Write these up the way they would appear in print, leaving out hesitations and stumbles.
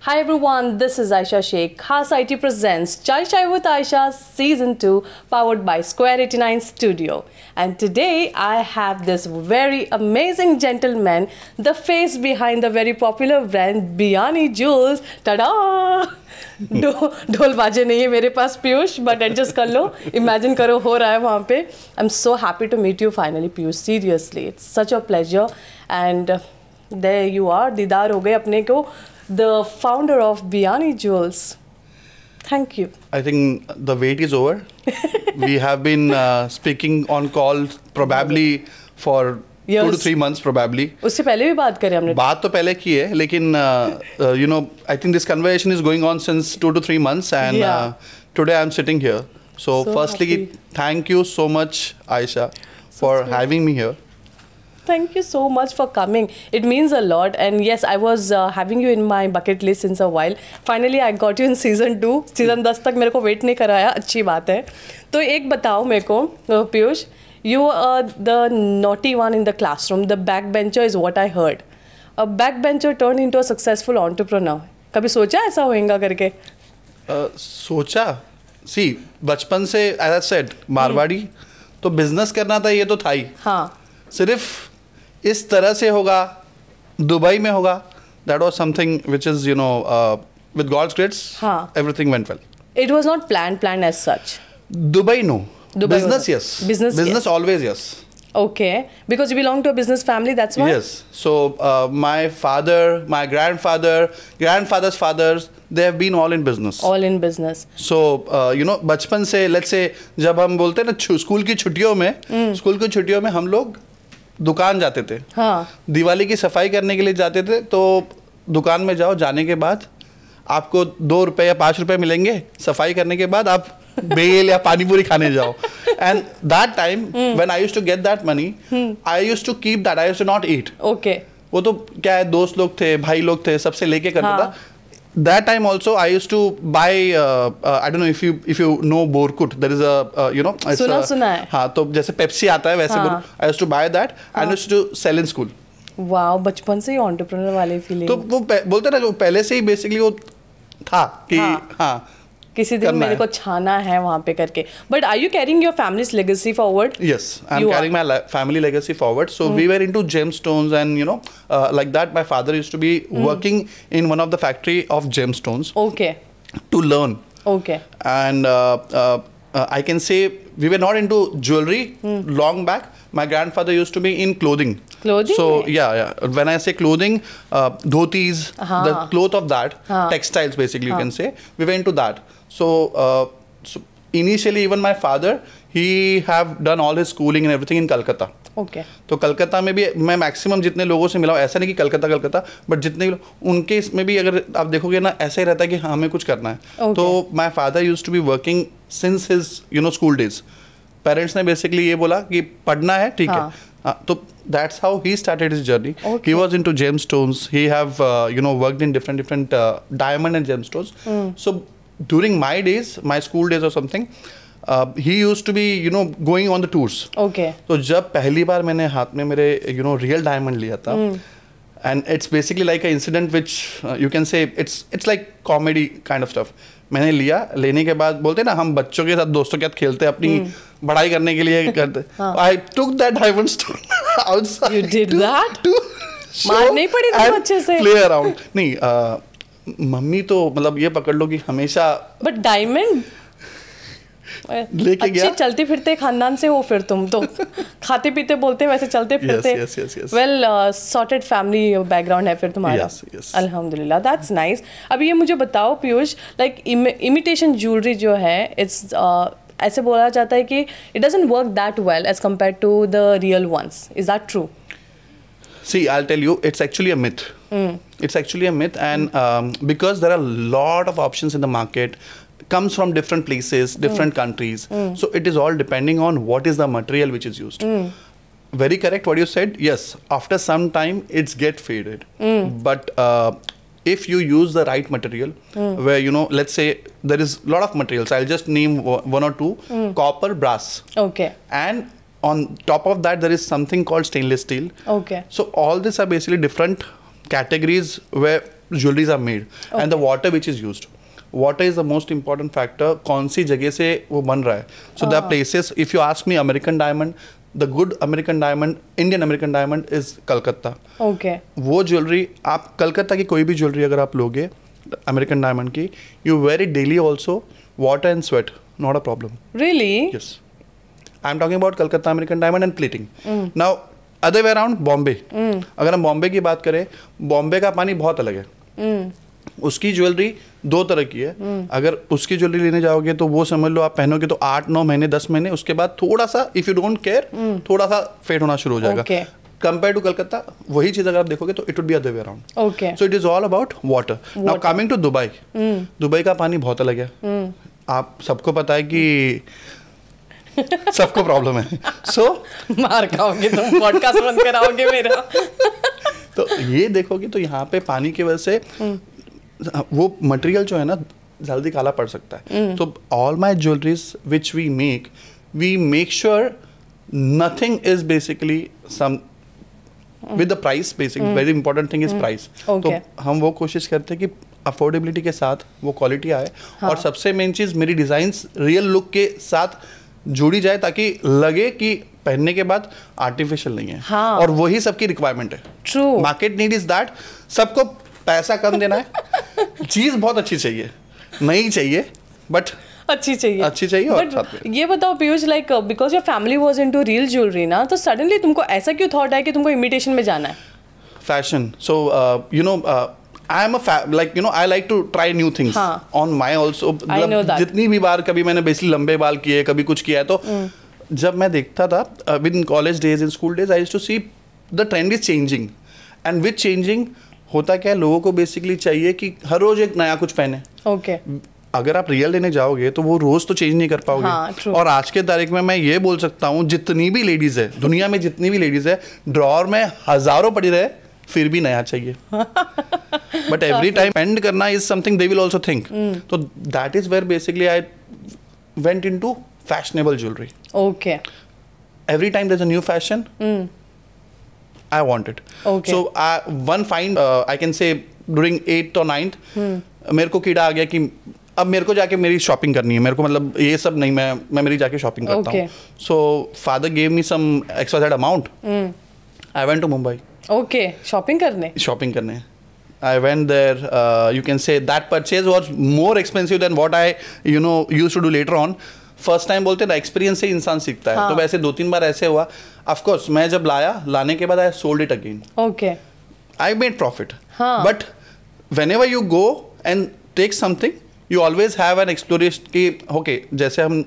Hi everyone, this is Aisha Sheikh. Khas IT presents Chai Chai with Aisha Season 2 powered by Square 89 Studio. And today I have this very amazing gentleman, the face behind the very popular brand Biyani Jewels. Tada! ढोल बाजे नहीं है मेरे पास Piyush, but adjust कर लो, imagine करो हो रहा है वहाँ पे. I'm so happy to meet you finally Piyush, seriously. It's such a pleasure and there you are, दीदार हो गए अपने को. The founder of Biyani Jewels. Thank you. I think the wait is over. We have been speaking on call probably for years. 2 to 3 months probably. उससे पहले भी बात करें हमने. बात तो पहले की है, लेकिन you know, I think this conversation is going on since 2 to 3 months, and today I'm sitting here. So firstly, happy. Thank you so much, Aisha, for having me here. Thank you so much for coming. It means a lot. And yes, I was having you in my bucket list since a while. Finally, I got you in season 2. Season 10 तक मेरे को wait नहीं कराया. अच्छी बात है. तो एक बताओ मेरे को, Piyush, you are the naughty one in the classroom. The backbencher is what I heard. A backbencher turned into a successful entrepreneur. कभी सोचा ऐसा होएगा करके? सोचा? See, बचपन से, as I said, मारवाड़ी तो business करना था, ये तो था ही. हाँ. सिर्फ इस तरह से होगा, दुबई में होगा, that was something which is, you know, with God's grace, everything went well. It was not planned as such. Dubai, no. Dubai business, yes. Business yes. Always, yes. Okay. Because you belong to a business family, that's why? Yes. So, my father, my grandfather, grandfather's fathers, they have been all in business. All in business. So, you know, बचपन से, let's say, जब हम बोलते हैं ना school की छुट्टियों में हम लोग दुकान जाते थे. हाँ. दिवाली की सफाई करने के लिए जाते थे, तो दुकान में जाओ, जाने के बाद आपको 2 रुपए या 5 रुपए मिलेंगे. सफाई करने के बाद आप बेल या पानी पूरी खाने जाओ. And that time, when I used to get that money, I used to keep that. I used to not eat. Okay. वो तो क्या है, दोस्त लोग थे, भाई लोग थे, सबसे लेके करता था. That time also I used to buy. I don't know if you know Borkut. There is a you know. सुना है. हाँ, तो जैसे पेप्सी आता है वैसे I used to buy that and used to sell in school. Wow, बचपन से ही entrepreneur वाली feeling. तो वो बोलते ना, पहले से ही basically वो था कि हाँ. किसी दिन मेरे को छाना है वहाँ पे करके. But are you carrying your family's legacy forward? Yes, I'm carrying my family legacy forward. So we were into gemstones, and you know, like that. My father used to be working in one of the factory of gemstones. Okay. To learn. Okay. And I can say we were not into jewelry long back. My grandfather used to be in clothing. Clothing? So yeah. When I say clothing, dhotis, the cloth of that, textiles basically you can say. We were into that. So initially even my father, he have done all his schooling and everything in Calcutta. Okay. तो कलकत्ता में भी मैं maximum जितने लोगों से मिला हूँ, ऐसा नहीं कि कलकत्ता, बट जितने उनके इसमें भी अगर आप देखोगे ना, ऐसा ही रहता है कि हाँ हमें कुछ करना है. तो my father used to be working since his you know school days. Parents ने बेसिकली ये बोला कि पढ़ना है, ठीक है. तो that's how he started his journey. He was into gemstones. He have you know worked in different diamond and gemstones. So during my days, my school days or something, he used to be you know going on the tours. Okay. तो जब पहली बार मैंने हाथ में मेरे you know real diamond लिया था, and it's basically like an incident which you can say it's like comedy kind of stuff. मैंने लिया, लेने के बाद बोलते ना हम बच्चों के साथ दोस्तों के साथ खेलते हैं, अपनी बढ़ाई करने के लिए करते. I took that diamond stone outside. You did that? मार नहीं पड़ी थी बच्चे से? Play around. नहीं, मम्मी तो मतलब ये पकड़ लो कि हमेशा. But diamond? लेके गया. अच्छी चलते फिरते खानदान से हो फिर तुम तो. खाते पीते बोलते वैसे चलते फिरते. Yes. Well, sorted family background है फिर तुम्हारा. Yes. अल्हम्दुलिल्लाह, that's nice. अभी ये मुझे बताओ पीयूष, like imitation jewelry जो है, it's ऐसे बोला जाता है कि it doesn't work that well as compared to the real ones. Is that true? See, I'll tell you, it's actually a myth. It's actually a myth, and because there are a lot of options in the market, comes from different places, different countries. So it is all depending on what is the material which is used. Very correct what you said. Yes, after some time, it's get faded. But if you use the right material, where you know, let's say there is a lot of materials. I'll just name 1 or 2: copper, brass. Okay. And on top of that, there is something called stainless steel. Okay. So all these are basically different categories where jewelries are made and the water which is used. Water is the most important factor. कौन सी जगह से वो बन रहा है. So there are places. If you ask me, American diamond, the good American diamond, Indian American diamond is Calcutta. Okay. वो jewellery आप कलकत्ता की कोई भी ज्वेलरी अगर आप लोगे अमेरिकन डायमंड की, you wear it daily also, water and sweat, not a problem. Really? Yes. I'm talking about Calcutta American diamond and plating. Now, other way around, Bombay. अगर हम बॉम्बे की बात करें, बॉम्बे का पानी बहुत अलग है. उसकी ज्वेलरी दो तरह की है. अगर उसकी ज्वेलरी लेने जाओगे तो वो समझ लो आप पहनोगे तो 8-9 महीने 10 महीने, उसके बाद थोड़ा सा इफ यू डोंट केयर थोड़ा सा फेड होना शुरू हो जाएगा. Okay. कंपेयर टू कलकत्ता वही चीज अगर आप देखोगे तो it would be other way around. Okay. So it is all about water. Now coming to Dubai. Dubai का पानी बहुत अलग है. आप सबको पता है कि सबको प्रॉब्लम है. सो मार खाओगे तुम, पॉडकास्ट बंद कराओगे मेरा. तो ये देखोगे तो यहाँ पे पानी की वजह से वो मटेरियल जो है ना जल्दी काला पड़ सकता है. तो all my jewelleries which we make sure nothing is basically some with the price. Basically very important thing is price. तो हम वो कोशिश करते हैं कि अफोर्डेबिलिटी के साथ वो क्वालिटी आए. और सबसे मेन चीज मेरी डिजाइन्स रियल लुक के साथ जुड़ी जाए ताकि लगे कि पहनने के बाद आर्टिफिशियल नहीं है. और वही सबकी रिक्वायरमेंट है. True. Market need is that. सबको पैसा कम देना है, चीज बहुत अच्छी चाहिए, नहीं चाहिए बट अच्छी चाहिए. और बट ये बताओ Piyush, like because your family was into real jewellery ना, तो सडनली तुमको ऐसा क्यों थॉट है कि तुमको इमिटेशन में जाना है? Fashion. So you know I am like you know I like to try new things on my also. जितनी भी बार कभी मैंने बेसिकली लंबे बाल किए, कभी कुछ किया है, तो जब मैं देखता था with college days in school days I used to see the trend is changing. And with changing होता क्या है, लोगों को बेसिकली चाहिए कि हर रोज एक नया कुछ पहने. ओके. अगर आप रियल लेने जाओगे तो वो रोज तो चेंज नहीं कर पाओगे. और आज के तारीख में मैं ये बोल सकता हूँ जितनी भी लेडीज है दुनिया में, जितनी भी लेडीज है, ड्रॉअर में हजारों पड़ी रहे फिर भी नया चाहिए. बट एवरी टाइम स्पेंड करना is something they will also think. तो that is where basically I went into fashionable jewellery. Okay. Every time there is a new fashion, I want it. Okay. So one fine I can say during 8th or 9th मेरे को कीड़ा आ गया कि अब मेरे को जाके मेरी शॉपिंग करनी है. मेरे को मतलब ये सब नहीं, मैं मेरी जाके शॉपिंग करता हूँ. So father gave me some XYZ amount. I went to Mumbai. Okay. Shopping करने I went there. You can say that purchase was more expensive than what I used to do later on. First time बोलते ना, experience से इंसान सीखता है. तो वैसे 2-3 बार ऐसे हुआ. ऑफ कोर्स मैं जब लाने के बाद I sold it again. Okay. I made profit. But whenever you go and take something you always have an exploration कि ओके जैसे हम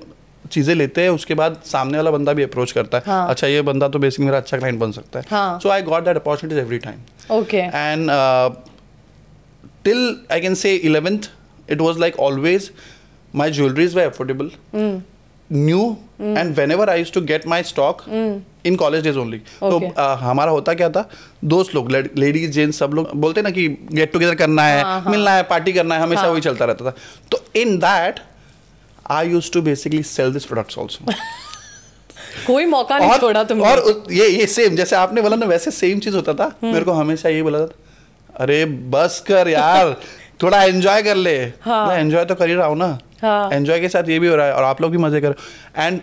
चीजें लेते हैं उसके बाद सामने वाला बंदा भी अप्रोच करता है. अच्छा ये बंदा तो बेसिकली मेरा अच्छा क्लाइंट बन सकता है. So I got that opportunities every time. Okay. And till I can say 11th it was like always my jewelries were affordable, new, and whenever I used to get my stock in college days only. तो हमारा होता क्या था, दोस्त लोग ladies gents सब लोग बोलते ना कि गेट टुगेदर करना है, मिलना है, पार्टी करना है, हमेशा वही चलता रहता था. तो in that I used to basically sell these products also. कोई मौका नहीं छोड़ा तुमने. और ये सेम जैसे आपने बोला ना वैसे सेम चीज होता था. मेरे को हमेशा ये बोला था, अरे बस कर यार, थोड़ा एंजॉय कर ले. मैं एंजॉय तो कर ही रहा हूँ ना. एंजॉय के साथ ये भी हो रहा है और आप लोग भी मजे करो. And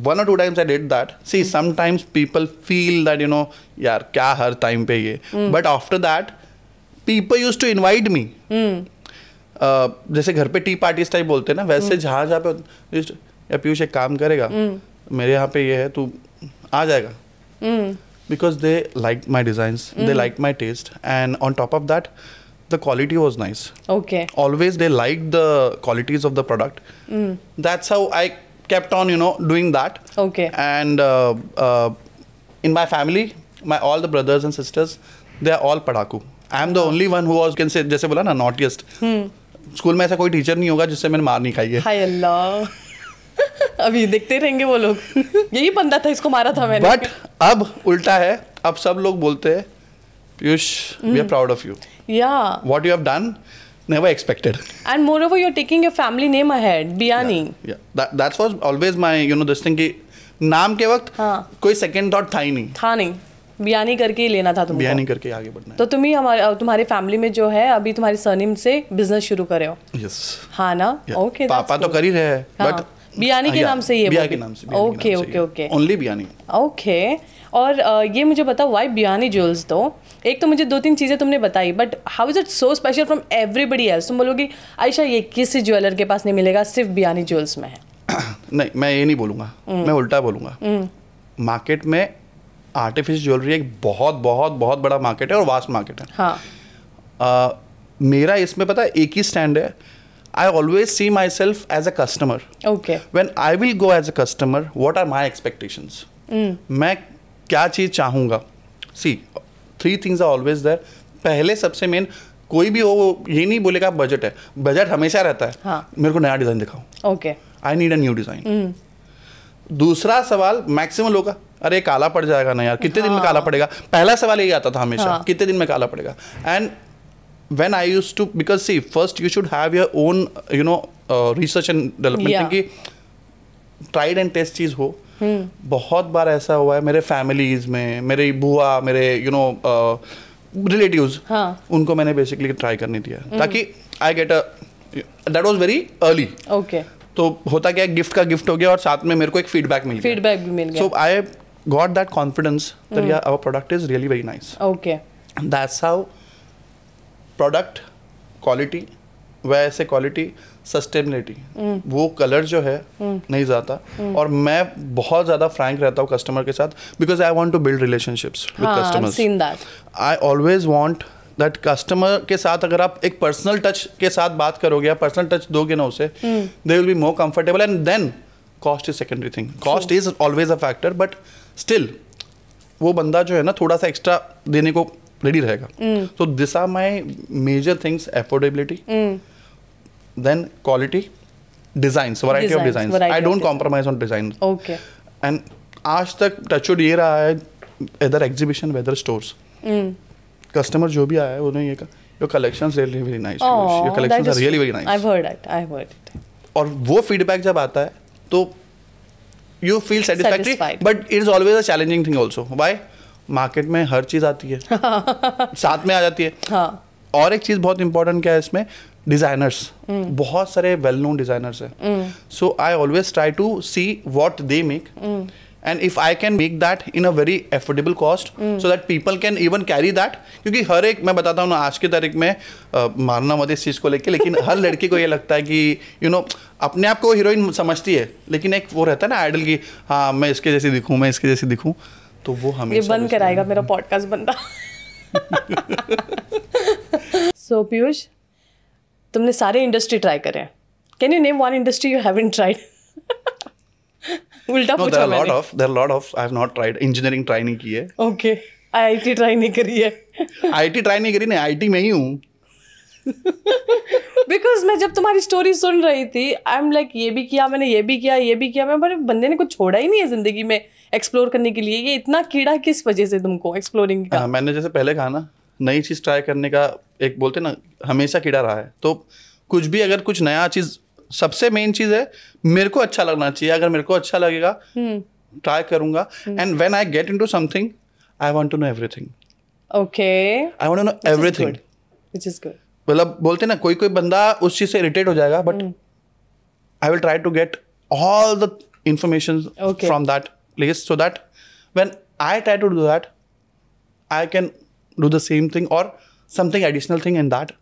1 or 2 times I did that. See, sometimes people feel that यार क्या हर टाइम पे ये. But after that, people used to invite me. जैसे घर पे टी पार्टीज टाइप बोलते हैं ना, वैसे जहाँ पे या पीयूष एक काम करेगा, मेरे यहाँ पे ये है, तू आ जाएगा. Because they liked my designs, they liked my taste, and on top of that, the quality was nice. Okay. Always they liked the qualities of the product. That's how I kept on, doing that. Okay. And in my family, all the brothers and sisters, they are all padaku. I am the only one who was, can say, जैसे बोला ना, naughtiest. School में ऐसा कोई teacher नहीं होगा जिससे मैंने मार नहीं खाई है. हाय अल्लाह. अभी देखते रहेंगे वो लोग. यही बंदा था, इसको मारा था मैंने. बट अब उल्टा है. अब सब लोग बोलते हैं, Piyush, we are proud of you. Yeah. What you have done, never expected. And moreover, you're taking your family name ahead, Biyani. Yeah. That was always my, this thing कि नाम के वक्त कोई second thought था ही नहीं. था नहीं. बियानी करके ही लेना था तुमको। बियानी करके आगे बढ़ना तो तुम ही तुम्हारे फैमिली में जो है अभी तुम्हारे सरनेम से बिजनेस शुरू करे हो। यस हाँ ना, ओके। पापा तो कर ही रहे हैं, बट बियानी के नाम से ये बिया के नाम से, okay okay okay, only Biyani. Okay. और ये मुझे बताओ व्हाई बियानी ज्वेल्स। तो एक तो मुझे 2-3 चीज़ें तुमने बताई, but how is it so special from everybody else? तुम बोलोगी आयशा ये किसी ज्वेलर के पास नहीं मिलेगा, सिर्फ बियानी ज्वेल्स में है। नहीं, मैं ये नहीं बोलूँगा, मैं उल्टा बोलूँगा। मार्केट में आर्टिफिशियल ज्वेलरी एक बहुत बहुत बहुत बड़ा मार्केट है और वास्ट मार्केट है। हाँ। मेरा इसमें पता है एक ही स्टैंड है, I always see myself as a customer. Okay. When I will go as a customer, what are my expectations? मैं क्या चीज़ चाहूँगा? See, 3 things are always there. पहले सबसे मेन, कोई भी हो ये नहीं बोलेगा बजट है, बजट हमेशा रहता है। हाँ. मेरे को नया डिज़ाइन दिखाओ। Okay. I need a new design. दूसरा सवाल मैक्सिमम लोग का, अरे काला पड़ जाएगा ना यार, कितने दिन में काला पड़ेगा? पहला सवाल यही आता था हमेशा, कितने दिन में काला पड़ेगा? And when I used to, because see, first you should have your own, you know, research and development, कि tried and test चीज़ हो। बहुत बार ऐसा हुआ है मेरे फैमिलीज में, मेरे बुआ, मेरे रिलेटिव्स, उनको मैंने बेसिकली ट्राई करने दिया ताकि I get that was very early. Okay. तो होता क्या, गिफ्ट का गिफ्ट हो गया और साथ में मेरे को एक फीडबैक मिल गया। So I got that confidence that यार our product is really very nice. Okay. That's how product quality, वैसे क्वालिटी, सस्टेनेबिलिटी, वो कलर जो है नहीं जाता। और मैं बहुत ज़्यादा फ्रैंक रहता हूँ कस्टमर के साथ, because I want to build relationships with customers. I always want that customer के साथ अगर आप एक पर्सनल टच के साथ बात करोगे या पर्सनल टच दोगे ना उसे, they will be more comfortable. And then cost is secondary thing. Cost is always a factor, but still वो बंदा जो है ना थोड़ा सा एक्स्ट्रा देने को रेडी रहेगा। So this are my major things, affordability, then quality, designs, variety of designs. I don't compromise on design. Okay. And आज तक टचवुड ये रहा है, इधर एग्जीबिशन वेदर स्टोर्स, कस्टमर जो भी आया है उन्हें ये कहा your collections really very nice, your collections are really very nice. I have heard it. और वो फीडबैक जब आता है तो you feel satisfactory, but it is always a challenging thing also. Why? Market में हर चीज आती है साथ में आ जाती है। हाँ. और एक चीज बहुत इंपॉर्टेंट क्या है इसमें, डिजाइनर्स, बहुत सारे वेल नोन डिजाइनर्स हैं। So I always try to see what they make, and if I can make that in a very affordable cost so that people can even carry that. क्योंकि हर एक, मैं बताता हूँ ना आज की तारीख में, मारना मत इस चीज़ को लेके, लेकिन हर लड़की को ये लगता है कि यू नो अपने आप को हीरोइन समझती है, लेकिन एक वो रहता है ना आइडल की, हाँ मैं इसके जैसी दिखूँ, मैं इसके जैसी दिखूँ, तो वो हमें ये बंद कराएगा मेरा पॉडकास्ट बंदा। सो पीयूष, तुमने सारे इंडस्ट्री ट्राई करे हैं, can you name one industry you haven't tried? उल्टा पूछा मैंने। there are lot of I have not tried। Engineering try नहीं की है। ओके। आईआईटी ट्राई नहीं करी है? आईआईटी ट्राई नहीं करी, नहीं आईटी में ही हूँ। बिकॉज मैं जब तुम्हारी स्टोरी सुन रही थी, आई एम लाइक ये भी किया मैंने, ये भी किया, ये भी किया। मैं बड़े बंदे ने कुछ छोड़ा ही नहीं है जिंदगी में एक्सप्लोर करने के लिए। ये इतना कीड़ा किस वजह से तुमको एक्सप्लोरिंग का? मैंने जैसे पहले कहा ना, नई चीज ट्राई करने का एक बोलते ना हमेशा कीड़ा रहा है। तो कुछ भी अगर कुछ नया चीज, सबसे मेन चीज है मेरे को अच्छा लगना चाहिए। अगर मेरे को अच्छा लगेगा ट्राई करूंगा। And when I get into something I want to know everything. Okay. I want to know everything, which is good. मतलब बोलते ना कोई बंदा उस चीज से इरिटेट हो जाएगा, but I will try to get all the information from that place, so that when I try to do that I can do the same thing और something additional thing in that.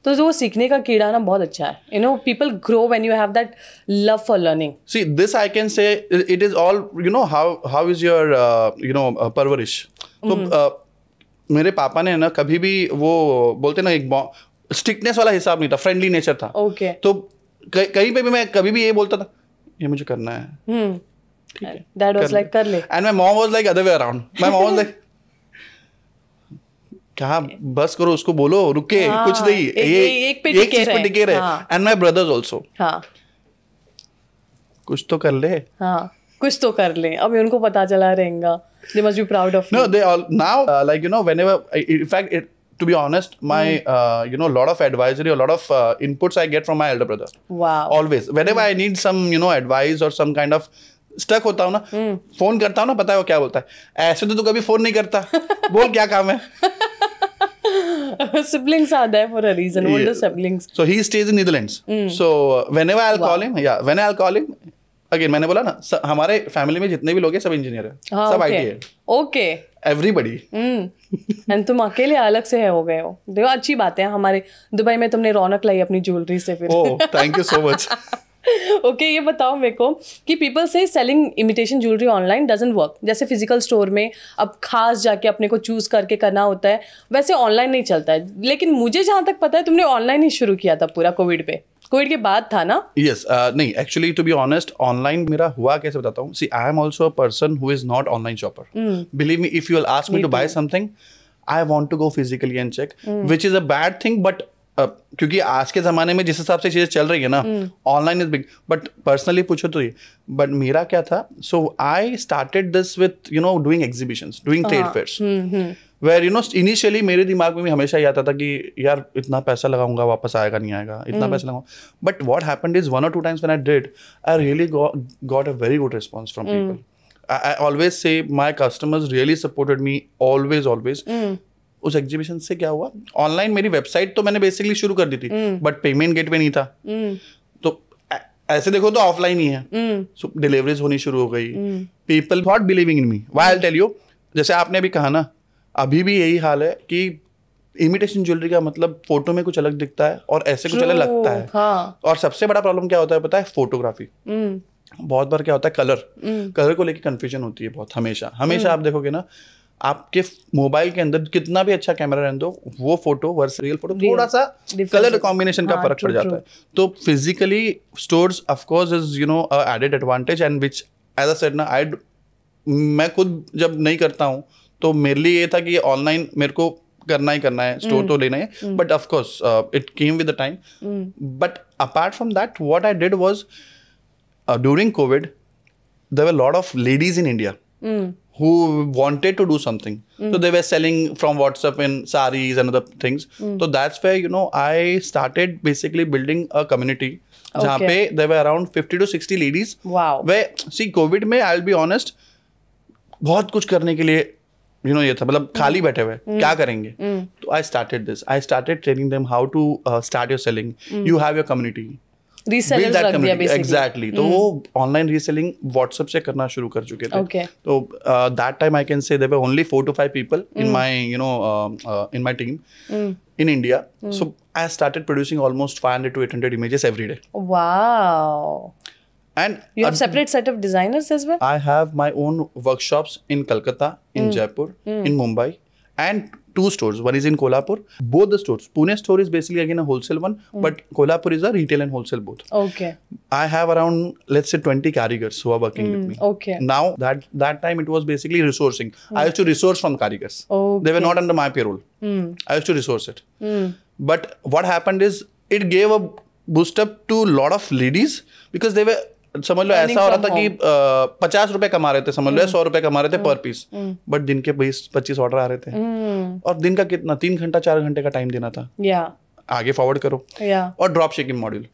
तो जो सीखने का कीड़ा ना बहुत अच्छा है। You know people grow when you have that love for learning. See this I can say it is all, you know how is your you know परवरिश। तो मेरे पापा ने ना कभी भी वो बोलते ना एक स्ट्रिक्टनेस वाला हिसाब नहीं था, फ्रेंडली नेचर था। ओके। तो कहीं पे भी मैं कभी भी ये बोलता था ये मुझे करना है, ठीक है, डैड वाज लाइक कर ले, and my mom was like other way around. My mom was like क्या बस करो, उसको बोलो रुके, कुछ नहीं, ये एक चीज पे टिके रहे। एंड माय ब्रदर्स आल्सो, हाँ कुछ तो कर ले, हाँ कुछ तो कर ले। अब उनको पता चला रहेगा, they must be proud of you. No, they all now like you know whenever in fact to be honest my you know lot of advisory, a lot of inputs I get from my elder brother. Wow. Always whenever I need some you know advice or some kind of stuck होता हूँ ना, phone करता हूँ ना, पता है वो क्या बोलता है, ऐसे तो तू कभी फोन नहीं करता, बोल क्या काम है. Siblings are there for a reason. Older siblings. So he stays in Netherlands. So whenever I'll call him, when I'll call him, again मैंने बोला ना, हमारे फैमिली में जितने भी लोग हैं सब इंजीनियर हैं, सब IT है. Okay. Everybody. एंड तुम अकेले अलग से हो गए हो. देखो अच्छी बात है, हमारे दुबई में तुमने रौनक लाई अपनी ज्वेलरी से फिर. Oh, thank you so much. Okay ये बताओ मेरे को कि पीपल से selling imitation jewellery online doesn't work. जैसे फिजिकल स्टोर में अब खास जाके अपने को चूज करके करना होता है, वैसे ऑनलाइन नहीं चलता है. लेकिन मुझे जहाँ तक पता है तुमने ऑनलाइन ही शुरू किया था पूरा कोविड पे. कोविड के बाद था ना? Yes, नहीं actually to be honest online मेरा हुआ कैसे बताता हूँ. See I am also a person who is not online shopper. Believe me, if you will ask me to buy something, I want to go physically and check, which is a bad thing. But क्योंकि आज के ज़माने में जिस हिसाब से चीज़ें चल रही है ना, online is big. But personally पूछो तो ये, बट मेरा क्या था, so I started this with you know doing exhibitions, doing trade fairs, where you know initially मेरे दिमाग में भी हमेशा ये आता था कि यार इतना पैसा लगाऊंगा वापस आएगा नहीं आएगा, इतना पैसा लगाऊंगा. But what happened is 1 or 2 times when I did, I really got a very good response from people. I always say my customers really supported me, always. उस एग्जीबिशन से क्या हुआ, ऑनलाइन मेरी वेबसाइट तो मैंने बेसिकली शुरू कर दी थी, बट पेमेंट गेटवे नहीं था. तो ऐसे देखो तो ऑफलाइन ही है. सो डिलीवरीज होनी शुरू हो गई. People not believing in me. Why I tell you, जैसे आपने अभी कहा ना, अभी भी यही हाल है कि इमिटेशन ज्वेलरी का मतलब फोटो में कुछ अलग दिखता है और ऐसे कुछ अलग लगता है. हाँ. और सबसे बड़ा प्रॉब्लम क्या होता है पता है, फोटोग्राफी. बहुत बार क्या होता है, कलर को लेके कंफ्यूजन होती है बहुत. हमेशा आप देखोगे ना, आपके मोबाइल के अंदर कितना भी अच्छा कैमरा रहने दो, वो फोटो वर्सेस रियल फोटो थोड़ा सा कलर कॉम्बिनेशन का फर्क पड़ जाता है. तो physically stores of course is you know added advantage, and which as I said ना, मैं खुद जब नहीं करता हूँ तो मेरे लिए ये था कि ऑनलाइन मेरे को करना है, स्टोर तो लेना है. But of course it came with the time. But apart from that what I did was, during COVID there were lot of ladies in India who wanted to do something. So they were selling from WhatsApp in saris and other things. So that's where, you know, I started basically building a community. जहाँ पे there were around 50 to 60 ladies. Wow. Where, see, COVID में I'll be honest, बहुत कुछ करने के लिए, you know, ये था, मतलब खाली बैठे हुए, क्या करेंगे? तो I started this. I started training them how to start your selling. You have your community. Resellers रख दिया बेसिकली. एग्जैक्टली. तो वो ऑनलाइन रीसेलिंग व्हाट्सएप से करना शुरू कर चुके थे. तो that time I can say there were only 4 to 5 people in my you know in my team in India. So I started producing almost 500 to 800 images every day. Wow. And you have separate set of designers as well? I have my own workshops in Kolkata, in Jaipur, in Mumbai, and 2 stores. One is in Kolhapur. Both the stores. Pune store is basically again a wholesale one, but Kolhapur is a retail and wholesale both. Okay. I have around, let's say, 20 carigars who are working with me. Okay. Now that time it was basically resourcing. I used to resource from carigars. Okay. They were not under my payroll. I used to resource it. But what happened is it gave a boost up to a lot of ladies because they were, समझ लो ऐसा हो रहा था कि 50 रुपए कमा रहे थे, समझ लो 100 रुपए कमा रहे थे पर पीस, बट दिन के 20-25 ऑर्डर आ रहे थे. और दिन का कितना 3 घंटा 4 घंटे का टाइम देना था. आगे फॉरवर्ड करो. और drop shipping module,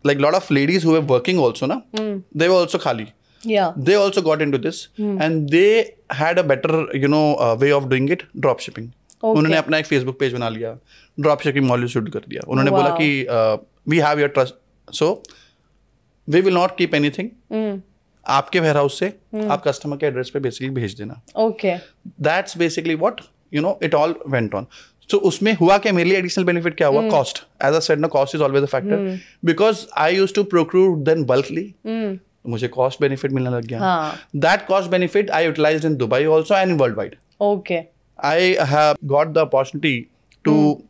like lot of ladies who were working also ना, दे वर आल्सो खाली. They also got into this and they had a better you know way of doing it, drop shipping. उन्होंने अपना एक Facebook page बना लिया, drop shipping module शुरू कर दिया. उन्होंने बोला कि we have your trust, so we will not keep anything. आपके वेयर हाउस से आप कस्टमर के एड्रेस पे बेसिकली भेज देना. Okay, that's basically what you know it all went on. सो उसमें हुआ क्या, मेरे लिए एडिशनल बेनिफिट क्या हुआ, कॉस्ट. एज आई सेड ना, cost is always a factor because I used to procure then bulkly. मुझे कॉस्ट बेनिफिट मिलने लग गया. That cost benefit I utilised in Dubai also and worldwide. Okay, I have got the opportunity to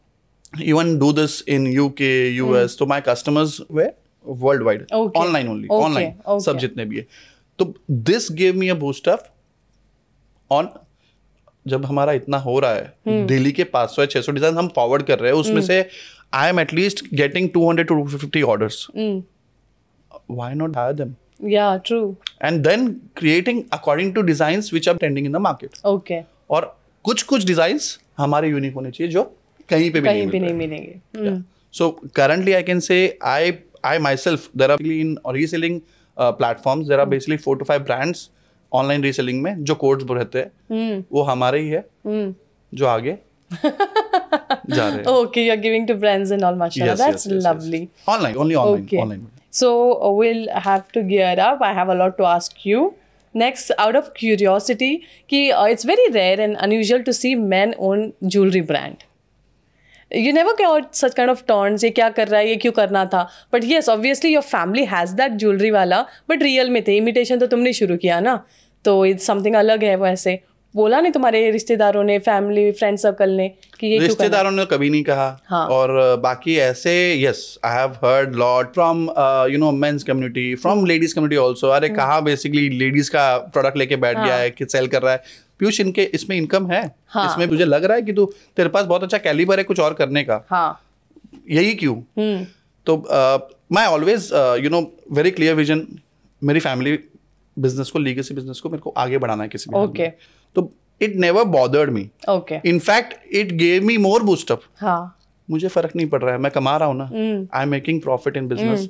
even do this in UK, US. So my customers were worldwide, online only, online, सब जितने भी है. तो this gave me a boost up on, जब हमारा इतना हो रहा है, दिल्ली के 500-600 डिजाइन हम फॉरवर्ड कर रहे हैं, उसमें से I am at least getting 200 to 250 orders. Why not hire them? Yeah, true. And then creating according to designs which are trending in the market. Okay. और कुछ डिजाइन्स हमारे यूनिक होने चाहिए जो कहीं पे भी नहीं मिलेंगे. So currently I can say I myself, there are in reselling platforms. There are basically 4 to 5 brands online reselling में जो codes रहते हैं, वो हमारे ही है, जो आगे जा रहे हैं. Okay, you're giving to brands and all, mashallah. That's lovely. Online, only online. Okay. Online. So we'll have to gear up. I have a lot to ask you. Next, out of curiosity, कि it's very rare and unusual to see men own jewelry brand. You never got such kind of taunts, ये क्या कर रहा है, ये क्यों करना था. But yes, obviously your family has that jewelry वाला, but real में थे. Imitation तो तुमने शुरू किया ना, तो it's something अलग है वैसे. बोला नहीं तुम्हारे रिश्तेदारों ने, फैमिली फ्रेंड सर्कल ने कि ये क्यों करना? रिश्तेदारों ने कभी नहीं कहा. हाँ. और बाकी ऐसे yes I have heard lot from men's community, from ladies community also. अरे कहाँ बेसिकली लेडीज का प्रोडक्ट लेके बैठ गया है कि सेल कर रहा है. पीयूष, इनके इसमें इनकम है. हाँ. इसमें मुझे लग रहा है कि तू तेरे पास बहुत अच्छा कैलिबर है कुछ और करने का. हाँ. यही क्यों? तो मैं ऑलवेज वेरी क्लियर विजन. मेरी फैमिली बिजनेस को, लीगेसी बिजनेस को मेरे को आगे बढ़ाना है किसी भी Okay. तो it never bothered me. Okay. In fact it gave me more boost up. हाँ. मुझे फर्क नहीं पड़ रहा है, मैं कमा रहा हूँ ना. I am making profit in business.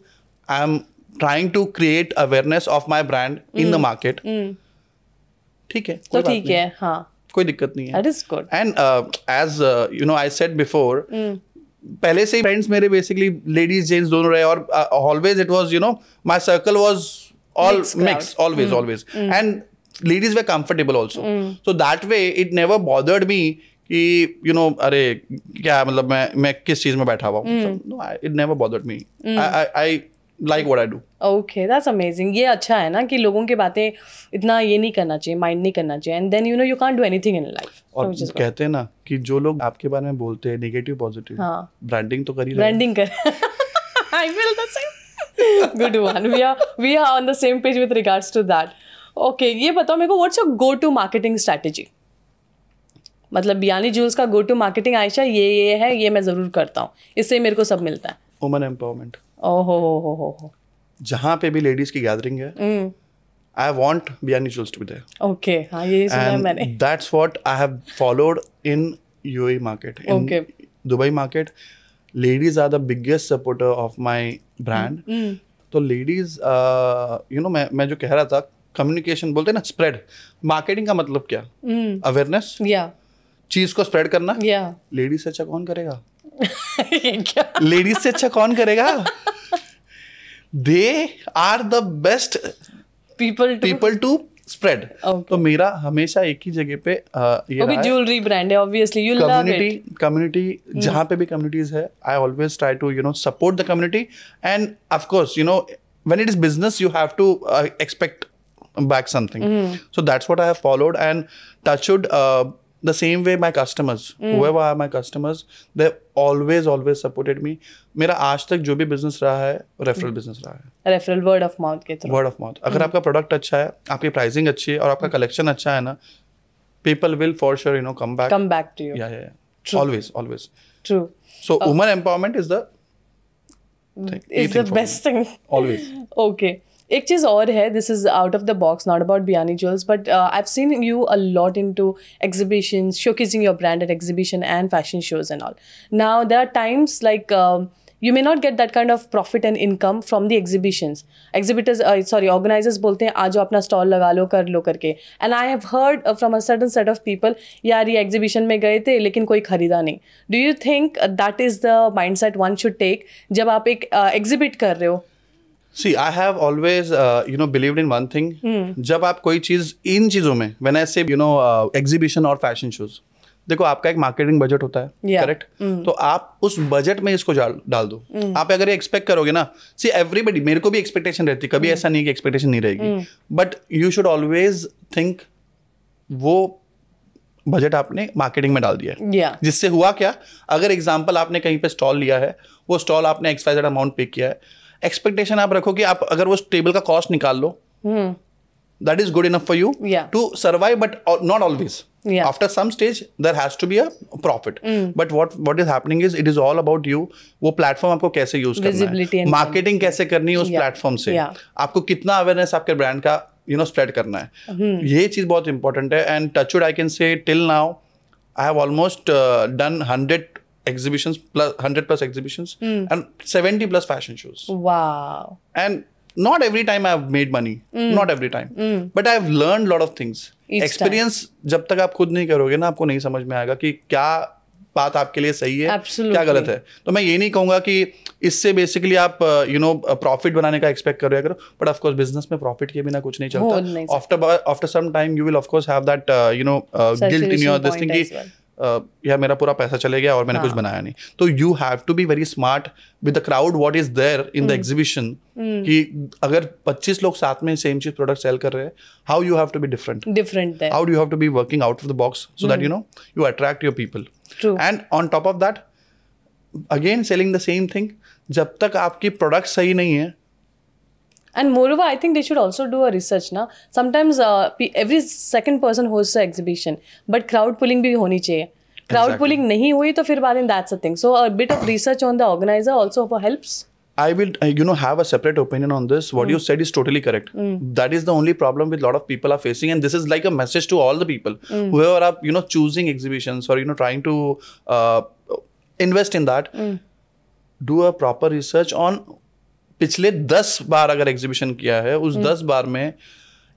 I am trying to create awareness of my brand in the market. ठीक है, तो ठीक है. हाँ. कोई दिक्कत नहीं है. That is good. And as I said before, पहले से ही फ्रेंड्स मेरे बेसिकली लेडीज जेंट्स दोनों रहे. और always it was my circle was all mixed, always and ladies were comfortable also. So that way it never bothered me कि अरे क्या मतलब मैं किस चीज में बैठा हुआ हूँ. No, it never bothered me. I like what I do. Okay, that's amazing. ये अच्छा है ना कि लोगों की बातें इतना ये नहीं करना चाहिए, माइंड नहीं करना चाहिए. And then you can't do anything in life. और कहते हैं ना कि जो लोग आपके बारे में बोलते हैं नेगेटिव पॉजिटिव, ब्रांडिंग तो कर ही रहे हैं. ब्रांडिंग कर. I feel the same. Good one. We are on the same page with regards to that. Okay, ये बताओ मेरे को, what's your go to marketing strategy? मतलब बियानी जूल्स का गो टू मार्केटिंग आयशा ये है, ये मैं जरूर करता हूँ, इससे मेरे को सब मिलता है. Woman empowerment. ओहो. जहाँ पे भी लेडीज की गैदरिंग है, I want Biyani jewels to be there. Okay, हाँ ये सुना है मैंने. That's what I have followed in UAE market. In Dubai market, ladies are the biggest supporter of my brand. तो ladies मैं जो कह रहा था, कम्युनिकेशन बोलते हैं ना, स्प्रेड. मार्केटिंग का मतलब क्या? अवेयरनेस. चीज को स्प्रेड करना. लेडीज से अच्छा कौन करेगा? लेडीज से अच्छा कौन करेगा? They are the best people to spread. तो मेरा हमेशा एक ही जगह पे वो भी ज्वेलरी ब्रांड है, obviously you love it. Community जहाँ पे भी कम्युनिटीज है, I always try to support the community. And of course when it is business you have to expect back something. So that's what I have followed and touched the same way my customers, whoever are my customers, they always supported me. मेरा आज तक जो भी business रहा है referral business रहा है. Referral, word of mouth के थ्रू. Word of mouth. अगर आपका प्रोडक्ट अच्छा है, आपकी प्राइसिंग अच्छी है और आपका कलेक्शन अच्छा है ना, people will for sure come back to you. Yeah. True. Always. True. So women empowerment is the best thing. Always. Okay. एक चीज़ और है, this is out of the box, not about Biyani jewels, but I have seen you a lot into exhibitions, showcasing your brand at exhibition and fashion shows and all. Now there are times like you may not get that kind of profit and income from the exhibitions. Organizers बोलते हैं आज अपना stall लगा लो, कर लो करके. And I have heard from a certain set of people, यार ये exhibition में गए थे लेकिन कोई खरीदा नहीं. Do you think that is the mindset one should take जब आप एक exhibit कर रहे हो? See, I have always, believed in one thing. जब आप कोई चीज इन चीजों में, when I say, exhibition और fashion shows, देखो आपका एक मार्केटिंग बजट होता है, करेक्ट? तो आप उस बजट में इसको डाल दो. आप अगर ये एक्सपेक्ट करोगे ना, सी एवरीबडी, मेरे को भी एक्सपेक्टेशन रहती, कभी ऐसा नहीं कि एक्सपेक्टेशन नहीं रहेगी, but you should always think वो बजट आपने मार्केटिंग में डाल दिया है. जिससे हुआ क्या, अगर एग्जाम्पल आपने कहीं पे स्टॉल लिया है, वो स्टॉल आपने XYZ अमाउंट पे किया है, एक्सपेक्टेशन आप रखो कि आप अगर वो टेबल का कॉस्ट निकाल लो, that is good enough for you to survive, but not always. After some stage there has to be a profit. But what is happening is it is all about you. वो platform आपको कैसे use करना है, marketing कैसे करनी है उस platform से, आपको कितना अवेयरनेस आपके ब्रांड का स्प्रेड करना है. ये चीज बहुत इंपॉर्टेंट है. And touchwood I can say till now I have almost done 100 plus exhibitions and 70 plus fashion shows. Wow. And not every time I've made money, not every time, but I've learned lot of things. Experience जब तक आप खुद नहीं करोगे ना, आपको नहीं समझ में आएगा कि क्या बात आपके लिए सही है, क्या गलत है. तो मैं ये नहीं कहूंगा कि इससे बेसिकली आप प्रॉफिट बनाने का एक्सपेक्ट कर रहे करो, बट ऑफ कोर्स बिजनेस में प्रॉफिट के बिना कुछ नहीं चलता. After some time you will of course have that guilt in your this thing कि यार मेरा पूरा पैसा चले गया और मैंने कुछ बनाया नहीं. तो you have to be very smart with the crowd what is there in the exhibition, कि अगर 25 लोग साथ में सेम चीज प्रोडक्ट सेल कर रहे हैं, how you have to be different, how do you have to be working out of the box so that you attract your people. True. And on top of that, again selling the same thing, जब तक आपकी product सही नहीं है. And moreover, I think they should also do a research ना. Sometimes every second person hosts an exhibition, but crowd pulling भी होनी चाहिए. Crowd pulling नहीं हुई तो फिर बाद में that's a thing. So a bit of research on the organizer also helps. I will, have a separate opinion on this. What you said is totally correct. That is the only problem with a lot of people are facing, and this is like a message to all the people whoever are, choosing exhibitions or trying to invest in that. Do a proper research on पिछले 10 बार अगर exhibition किया है, उस 10 बार में